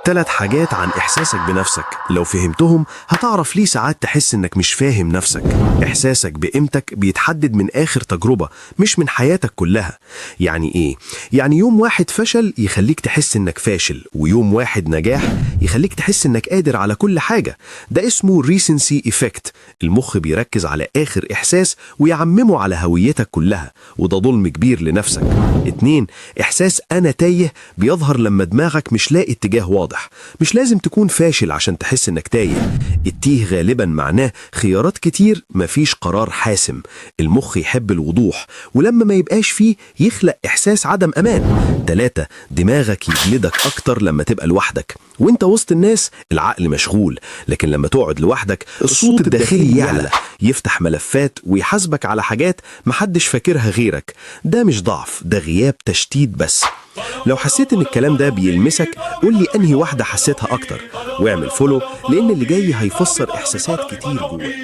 3 حاجات عن إحساسك بنفسك، لو فهمتهم هتعرف ليه ساعات تحس إنك مش فاهم نفسك. إحساسك بقيمتك بيتحدد من آخر تجربة مش من حياتك كلها. يعني إيه؟ يعني يوم واحد فشل يخليك تحس إنك فاشل، ويوم واحد نجاح يخليك تحس إنك قادر على كل حاجة. ده اسمه recency effect. المخ بيركز على آخر إحساس ويعممه على هويتك كلها، وده ظلم كبير لنفسك. 2. إحساس أنا تايه بيظهر لما دماغك مش لاقي اتجاه واضح. مش لازم تكون فاشل عشان تحس انك تايه. التيه غالبا معناه خيارات كتير مفيش قرار حاسم. المخ يحب الوضوح، ولما ما يبقاش فيه يخلق إحساس عدم أمان. 3. دماغك يجلدك أكتر لما تبقى لوحدك. وانت وسط الناس العقل مشغول، لكن لما تقعد لوحدك الصوت الداخلي يعلى، يفتح ملفات ويحاسبك على حاجات محدش فاكرها غيرك. ده مش ضعف، ده غياب تشتيت بس. لو حسيت ان الكلام ده بيلمسك قول لي انهي واحدة حسيتها اكتر، واعمل فولو لان اللي جاي هيفسر احساسات كتير جواك.